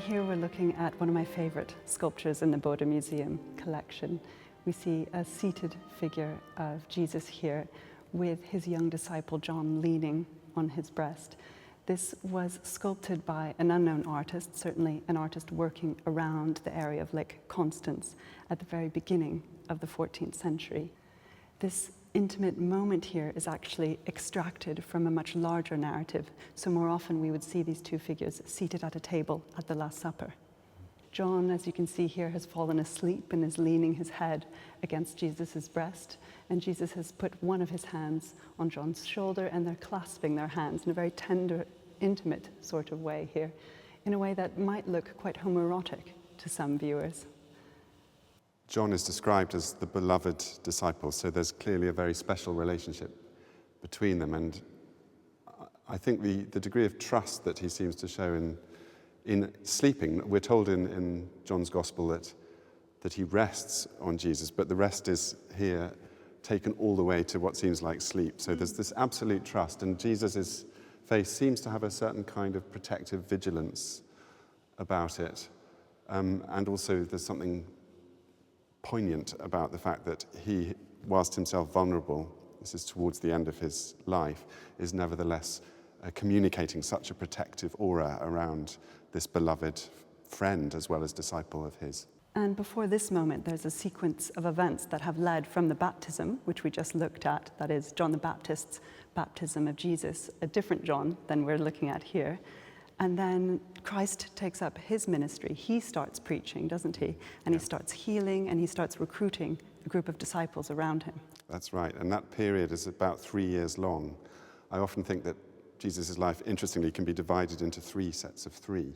here we're looking at one of my favorite sculptures in the Bode-Museum collection. We see a seated figure of Jesus here with his young disciple John leaning on his breast. This was sculpted by an unknown artist, certainly an artist working around the area of Lake Constance at the very beginning of the 14th century. This intimate moment here is actually extracted from a much larger narrative. So more often we would see these two figures seated at a table at the Last Supper. John, as you can see here, has fallen asleep and is leaning his head against Jesus' breast. And Jesus has put one of his hands on John's shoulder, and they're clasping their hands in a very tender, intimate sort of way here, in a way that might look quite homoerotic to some viewers. John is described as the beloved disciple, so there's clearly a very special relationship between them. And I think the degree of trust that he seems to show in sleeping, we're told in John's Gospel that he rests on Jesus, but the rest is here taken all the way to what seems like sleep. So there's this absolute trust, and Jesus' face seems to have a certain kind of protective vigilance about it. And also there's something poignant about the fact that he, whilst himself vulnerable, this is towards the end of his life, is nevertheless communicating such a protective aura around this beloved friend as well as disciple of his. And before this moment, there's a sequence of events that have led from the baptism, which we just looked at, that is John the Baptist's baptism of Jesus, a different John than we're looking at here. And then Christ takes up his ministry. He starts preaching, doesn't he? And he starts healing, and he starts recruiting a group of disciples around him. That's right, and that period is about 3 years long. I often think that Jesus' life, interestingly, can be divided into 3 sets of 3.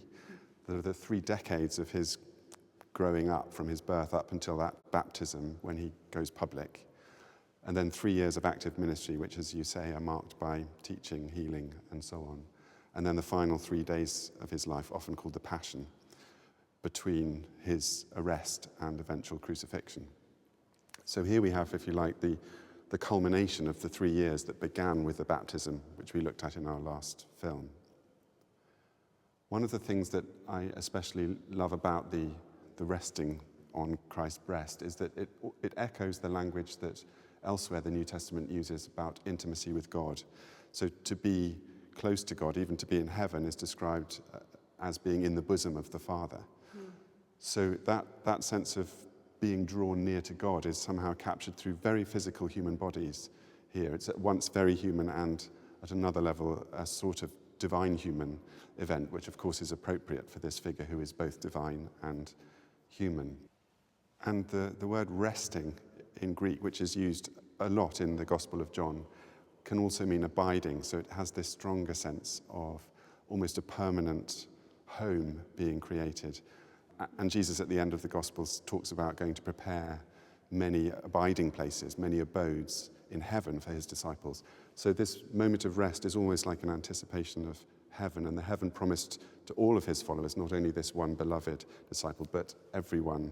There are the 3 decades of his growing up, from his birth up until that baptism when he goes public. And then 3 years of active ministry, which, as you say, are marked by teaching, healing, and so on. And then the final 3 days of his life, often called the Passion, between his arrest and eventual crucifixion. So here we have, if you like, the culmination of the 3 years that began with the baptism, which we looked at in our last film. One of the things that I especially love about the resting on Christ's breast is that it echoes the language that elsewhere the New Testament uses about intimacy with God. So to be close to God, even to be in heaven, is described as being in the bosom of the Father. So that sense of being drawn near to God is somehow captured through very physical human bodies here. It's at once very human and, at another level, a sort of divine human event, which of course is appropriate for this figure who is both divine and human. And the word resting in Greek, which is used a lot in the Gospel of John, can also mean abiding, so it has this stronger sense of almost a permanent home being created. And Jesus at the end of the Gospels talks about going to prepare many abiding places, many abodes in heaven for his disciples. So this moment of rest is almost like an anticipation of heaven, and the heaven promised to all of his followers, not only this one beloved disciple, but everyone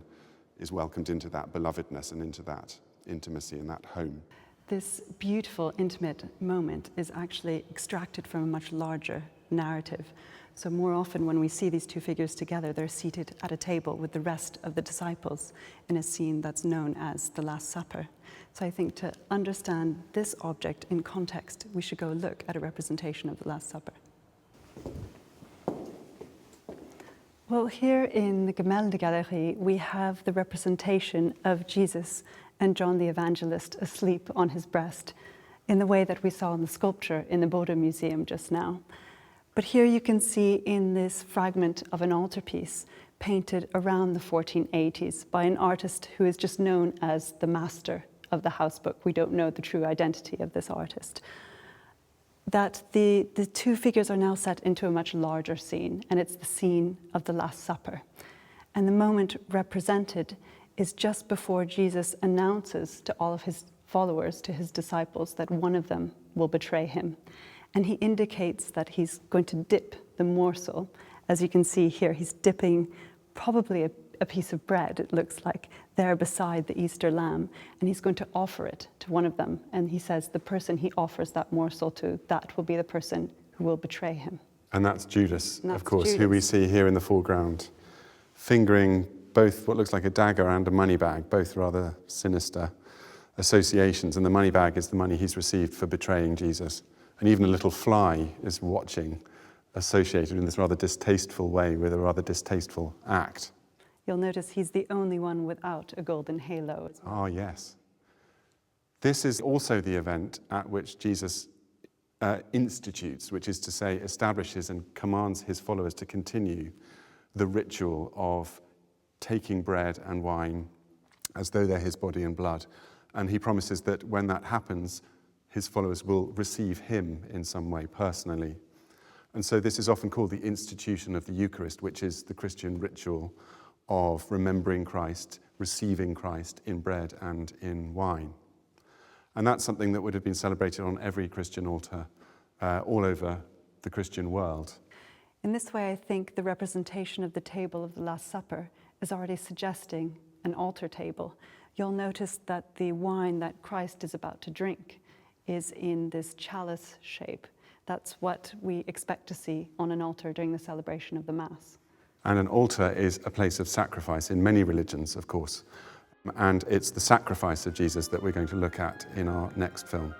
is welcomed into that belovedness and into that intimacy and that home. This beautiful, intimate moment is actually extracted from a much larger narrative. So more often when we see these two figures together, they're seated at a table with the rest of the disciples in a scene that's known as the Last Supper. So I think to understand this object in context, we should go look at a representation of the Last Supper. Well, here in the Gemäldegalerie, we have the representation of Jesus and John the Evangelist asleep on his breast in the way that we saw in the sculpture in the Bode-Museum just now. But here you can see in this fragment of an altarpiece painted around the 1480s by an artist who is just known as the master of the house book. We don't know the true identity of this artist. That the two figures are now set into a much larger scene, and it's the scene of the Last Supper. And the moment represented is just before Jesus announces to all of his followers, to his disciples, that one of them will betray him. And he indicates that he's going to dip the morsel. As you can see here, he's dipping probably a piece of bread, it looks like, there beside the Easter lamb, and he's going to offer it to one of them. And he says the person he offers that morsel to, that will be the person who will betray him. And that's Judas, And that's of course, Judas. who we see here in the foreground, fingering both what looks like a dagger and a money bag, both rather sinister associations. And the money bag is the money he's received for betraying Jesus. And even a little fly is watching, associated in this rather distasteful way with a rather distasteful act. You'll notice he's the only one without a golden halo as well. Ah, yes. This is also the event at which Jesus institutes, which is to say, establishes and commands his followers to continue the ritual of taking bread and wine as though they're his body and blood. And he promises that when that happens, his followers will receive him in some way personally. And so this is often called the institution of the Eucharist, which is the Christian ritual of remembering Christ, receiving Christ in bread and in wine. And that's something that would have been celebrated on every Christian altar all over the Christian world. In this way, I think the representation of the table of the Last Supper is already suggesting an altar table. You'll notice that the wine that Christ is about to drink is in this chalice shape. That's what we expect to see on an altar during the celebration of the Mass. And an altar is a place of sacrifice in many religions, of course. And it's the sacrifice of Jesus that we're going to look at in our next film.